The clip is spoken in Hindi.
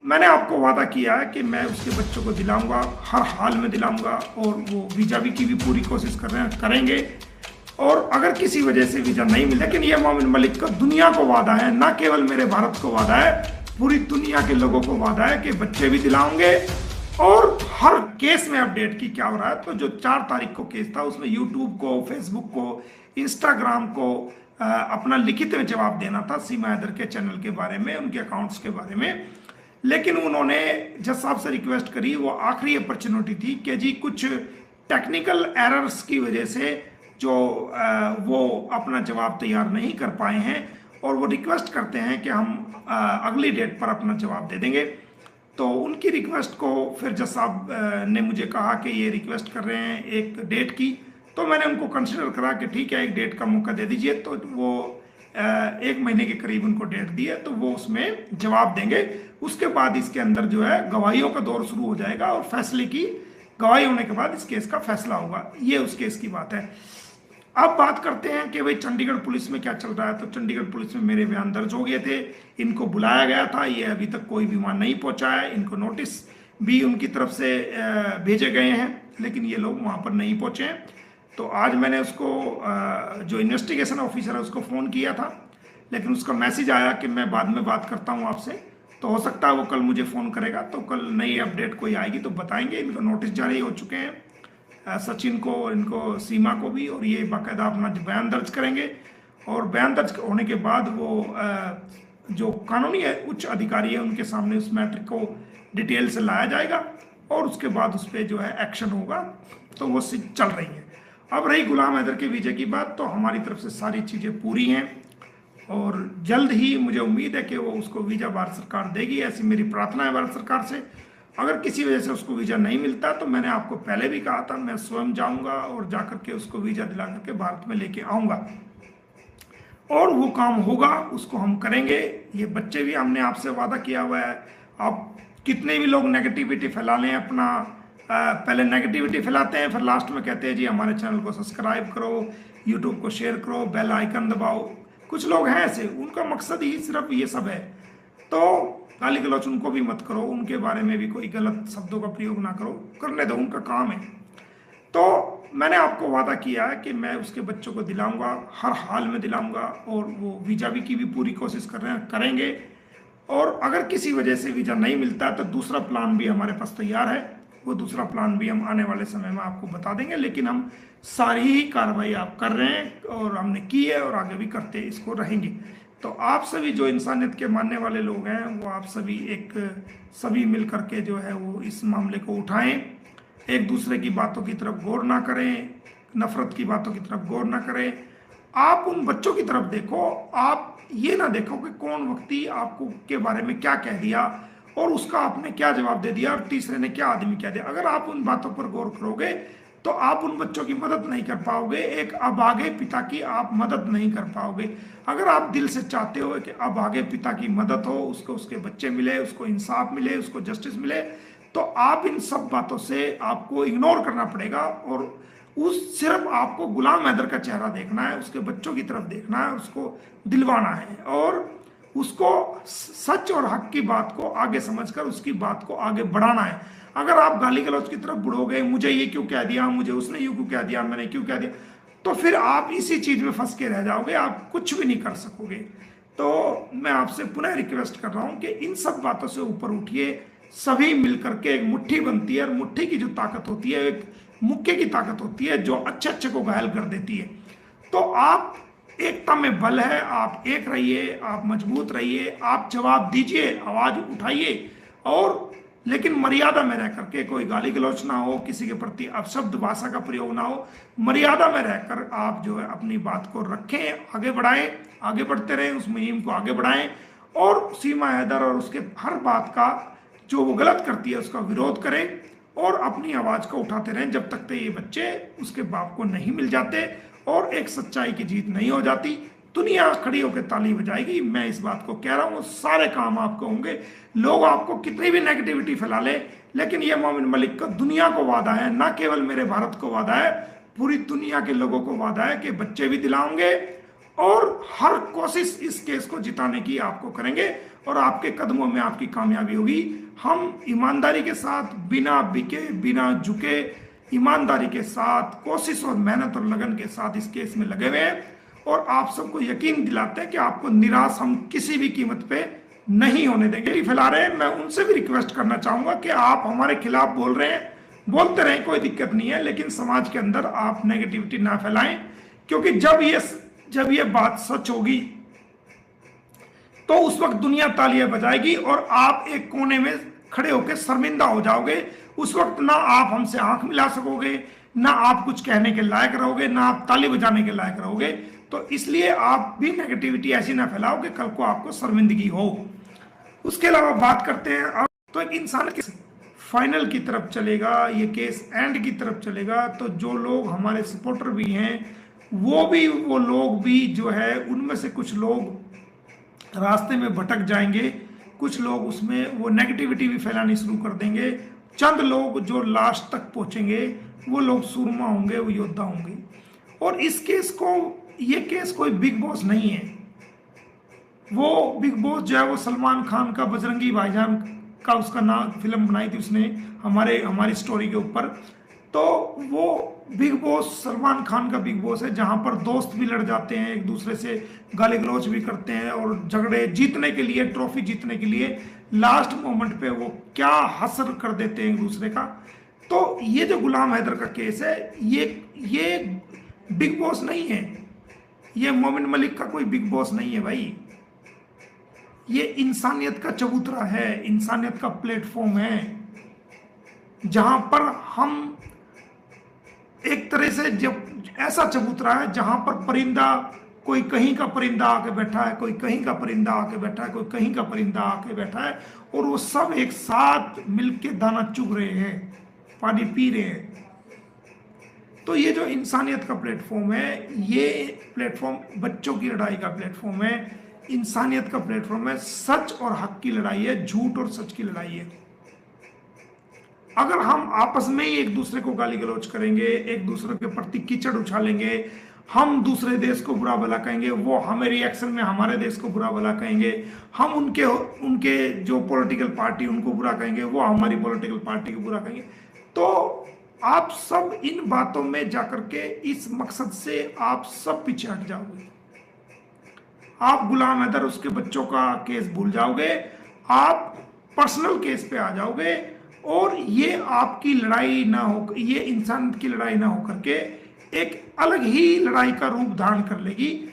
मैंने आपको वादा किया है कि मैं उसके बच्चों को दिलाऊंगा, हर हाल में दिलाऊंगा, और वो वीजा की भी पूरी कोशिश कर रहे हैं, करेंगे। और अगर किसी वजह से वीजा नहीं मिला, लेकिन ये मोमिन मलिक का दुनिया को वादा है, ना केवल मेरे भारत को वादा है, पूरी दुनिया के लोगों को वादा है कि बच्चे भी दिलाओगे। और हर केस में अपडेट की क्या हो रहा है। तो जो 4 तारीख को केस था उसमें यूट्यूब को, फेसबुक को, इंस्टाग्राम को अपना लिखित में जवाब देना था सीमा हैदर के चैनल के बारे में, उनके अकाउंट्स के बारे में। लेकिन उन्होंने जज साहब से रिक्वेस्ट करी, वो आखिरी अपॉर्चुनिटी थी कि जी कुछ टेक्निकल एरर्स की वजह से जो वो अपना जवाब तैयार नहीं कर पाए हैं, और वो रिक्वेस्ट करते हैं कि हम अगली डेट पर अपना जवाब दे देंगे। तो उनकी रिक्वेस्ट को फिर जज साहब ने मुझे कहा कि ये रिक्वेस्ट कर रहे हैं एक डेट की। तो मैंने उनको कंसिडर करा कि ठीक है, एक डेट का मौका दे दीजिए। तो वो 1 महीने के करीब उनको डेट दी है, तो वो उसमें जवाब देंगे। उसके बाद इसके अंदर जो है गवाहियों का दौर शुरू हो जाएगा, और फैसले की गवाही होने के बाद इस केस का फैसला होगा। ये उस केस की बात है। अब बात करते हैं कि भाई चंडीगढ़ पुलिस में क्या चल रहा है। तो चंडीगढ़ पुलिस में मेरे बयान दर्ज हो गए थे, इनको बुलाया गया था, ये अभी तक कोई भी वहां नहीं पहुंचा है। इनको नोटिस भी उनकी तरफ से भेजे गए हैं, लेकिन ये लोग वहां पर नहीं पहुंचे हैं। तो आज मैंने उसको जो इन्वेस्टिगेशन ऑफिसर है उसको फ़ोन किया था, लेकिन उसका मैसेज आया कि मैं बाद में बात करता हूँ आपसे। तो हो सकता है वो कल मुझे फ़ोन करेगा, तो कल नई अपडेट कोई आएगी तो बताएंगे। इनको नोटिस जारी हो चुके हैं, सचिन को, इनको, सीमा को भी, और ये बाकायदा अपना बयान दर्ज करेंगे। और बयान दर्ज होने के बाद वो जो कानूनी उच्च अधिकारी है उनके सामने उस मैटर को डिटेल से लाया जाएगा, और उसके बाद उस पर जो है एक्शन होगा। तो वो चल रही है। अब रही गुलाम हैदर के वीजे की बात, तो हमारी तरफ से सारी चीज़ें पूरी हैं, और जल्द ही मुझे उम्मीद है कि वो उसको वीजा भारत सरकार देगी, ऐसी मेरी प्रार्थना है भारत सरकार से। अगर किसी वजह से उसको वीजा नहीं मिलता तो मैंने आपको पहले भी कहा था, मैं स्वयं जाऊंगा और जाकर के उसको वीजा दिला करके भारत में लेके आऊंगा, और वो काम होगा, उसको हम करेंगे। ये बच्चे भी हमने आपसे वादा किया हुआ है। आप कितने भी लोग नेगेटिविटी फैला लें अपना, पहले नेगेटिविटी फैलाते हैं, फिर लास्ट में कहते हैं जी हमारे चैनल को सब्सक्राइब करो, यूट्यूब को शेयर करो, बेल आइकन दबाओ। कुछ लोग हैं ऐसे, उनका मकसद ही सिर्फ ये सब है। तो गाली गलौच उनको भी मत करो, उनके बारे में भी कोई गलत शब्दों का प्रयोग ना करो, करने दो, उनका काम है। तो मैंने आपको वादा किया है कि मैं उसके बच्चों को दिलाऊंगा, हर हाल में दिलाऊंगा, और वो वीजा की भी पूरी कोशिश कर रहे हैं, करेंगे। और अगर किसी वजह से वीजा नहीं मिलता तो दूसरा प्लान भी हमारे पास तैयार है। वो दूसरा प्लान भी हम आने वाले समय में आपको बता देंगे, लेकिन हम सारी ही कार्रवाई आप कर रहे हैं, और हमने की है, और आगे भी करते इसको रहेंगे। तो आप सभी जो इंसानियत के मानने वाले लोग हैं, वो आप सभी मिल करके जो है वो इस मामले को उठाएं। एक दूसरे की बातों की तरफ गौर ना करें, नफरत की बातों की तरफ गौर ना करें। आप उन बच्चों की तरफ देखो, आप ये ना देखो कि कौन व्यक्ति आपको के बारे में क्या कह दिया और उसका आपने क्या जवाब दे दिया और तीसरे ने क्या आदमी कह दिया। अगर आप उन बातों पर गौर करोगे तो आप उन बच्चों की मदद नहीं कर पाओगे, एक अभागे पिता की आप मदद नहीं कर पाओगे। अगर आप दिल से चाहते हो कि अभागे पिता की मदद हो, उसको उसके बच्चे मिले, उसको इंसाफ मिले, उसको जस्टिस मिले, तो आप इन सब बातों से आपको इग्नोर करना पड़ेगा, और सिर्फ आपको गुलाम हैदर का चेहरा देखना है, उसके बच्चों की तरफ देखना है, उसको दिलवाना है, और उसको सच और हक की बात को आगे समझकर उसकी बात को आगे बढ़ाना है। अगर आप गाली गलौज की तरफ बढ़ोगे, मुझे ये क्यों कह दिया, मुझे उसने यूं क्यों कह दिया, मैंने क्यों कह दिया, तो फिर आप इसी चीज में फंस के रह जाओगे, आप कुछ भी नहीं कर सकोगे। तो मैं आपसे पुनः रिक्वेस्ट कर रहा हूं कि इन सब बातों से ऊपर उठिए, सभी मिलकर के एक मुट्ठी बनती है, और मुट्ठी की जो ताकत होती है एक मुक्के की ताकत होती है जो अच्छे अच्छे को घायल कर देती है। तो आप एकता में बल है, आप एक रहिए, आप मजबूत रहिए, आप जवाब दीजिए, आवाज उठाइए, और लेकिन मर्यादा में रह करके, कोई गाली गलौच ना हो, किसी के प्रति अपशब्द भाषा का प्रयोग ना हो, मर्यादा में रहकर आप जो है अपनी बात को रखें, आगे बढ़ाएं, आगे बढ़ते रहें, उस मुहिम को आगे बढ़ाएं, और सीमा हैदर और उसके हर बात का जो वो गलत करती है उसका विरोध करें, और अपनी आवाज को उठाते रहें जब तक ये बच्चे उसके बाप को नहीं मिल जाते और एक सच्चाई की जीत नहीं हो जाती। दुनिया खड़ी होकर ताली बजाएगी, मैं इस बात को कह रहा हूँ। सारे काम आपको होंगे, लोग आपको कितनी भी नेगेटिविटी फैला ले, लेकिन ये मोमिन मलिक का दुनिया को वादा है, ना केवल मेरे भारत को वादा है, पूरी दुनिया के लोगों को वादा है कि बच्चे भी दिलाओगे, और हर कोशिश इस केस को जिताने की आपको करेंगे और आपके कदमों में आपकी कामयाबी होगी। हम ईमानदारी के साथ, बिना बिके, बिना झुके, ईमानदारी के साथ, कोशिश और मेहनत और लगन के साथ इस केस में लगे हुए हैं और आप सबको यकीन दिलाते हैं कि आपको निराश हम किसी भी कीमत पे नहीं होने देंगे। फैला रहे हैं, मैं उनसे भी रिक्वेस्ट करना चाहूंगा कि आप हमारे खिलाफ बोल रहे हैं, बोलते रहें, कोई दिक्कत नहीं है, लेकिन समाज के अंदर आप नेगेटिविटी ना फैलाएं, क्योंकि जब ये बात सच होगी तो उस वक्त दुनिया तालियां बजाएगी और आप एक कोने में खड़े होकर शर्मिंदा हो जाओगे। उस वक्त ना आप हमसे आंख मिला सकोगे, ना आप कुछ कहने के लायक रहोगे, ना आप ताली बजाने के लायक रहोगे। तो इसलिए आप भी नेगेटिविटी ऐसी ना फैलाओ कि कल को आपको शर्मिंदगी हो। उसके अलावा बात करते हैं अब, तो एक इंसान के फाइनल की तरफ चलेगा, ये केस एंड की तरफ चलेगा, तो जो लोग हमारे सपोर्टर भी हैं वो लोग भी जो है, उनमें से कुछ लोग रास्ते में भटक जाएंगे, कुछ लोग उसमें वो नेगेटिविटी भी फैलानी शुरू कर देंगे। चंद लोग जो लास्ट तक पहुंचेंगे वो लोग सूरमा होंगे, वो योद्धा होंगे। और इस केस को, ये केस कोई बिग बॉस नहीं है। वो बिग बॉस जो है वो सलमान खान का बजरंगी भाईजान का उसका नाम फिल्म बनाई थी उसने हमारी स्टोरी के ऊपर। तो वो बिग बॉस सलमान खान का बिग बॉस है, जहां पर दोस्त भी लड़ जाते हैं, एक दूसरे से गाली गलौज भी करते हैं और झगड़े जीतने के लिए, ट्रॉफी जीतने के लिए लास्ट मोमेंट पे वो क्या हसर कर देते हैं एक दूसरे का। तो ये जो गुलाम हैदर का केस है, ये बिग बॉस नहीं है, ये मोमिन मलिक का कोई बिग बॉस नहीं है भाई। ये इंसानियत का चबूतरा है, इंसानियत का प्लेटफॉर्म है, जहां पर हम एक तरह से, जब ऐसा चबूतरा है जहां पर परिंदा, कोई कहीं का परिंदा आके बैठा है, कोई कहीं का परिंदा आके बैठा है, कोई कहीं का परिंदा आके बैठा है, और वो सब एक साथ मिलके दाना चुग रहे हैं, पानी पी रहे हैं। तो ये जो इंसानियत का प्लेटफॉर्म है, ये प्लेटफॉर्म बच्चों की लड़ाई का प्लेटफॉर्म है, इंसानियत का प्लेटफॉर्म है, सच और हक की लड़ाई है, झूठ और सच की लड़ाई है। अगर हम आपस में ही एक दूसरे को गाली गलौज करेंगे, एक दूसरे के प्रति कीचड़ उछालेंगे, हम दूसरे देश को बुरा भला कहेंगे, वो हमें रिएक्शन में हमारे देश को बुरा भला कहेंगे, हम उनके जो पॉलिटिकल पार्टी उनको बुरा कहेंगे, वो हमारी पॉलिटिकल पार्टी को बुरा कहेंगे, तो आप सब इन बातों में जाकर के इस मकसद से आप सब पीछे हट जाओगे। आप गुलाम हैदर उसके बच्चों का केस भूल जाओगे, आप पर्सनल केस पे आ जाओगे, और ये आपकी लड़ाई ना हो, ये इंसान की लड़ाई ना होकर के एक अलग ही लड़ाई का रूप धारण कर लेगी।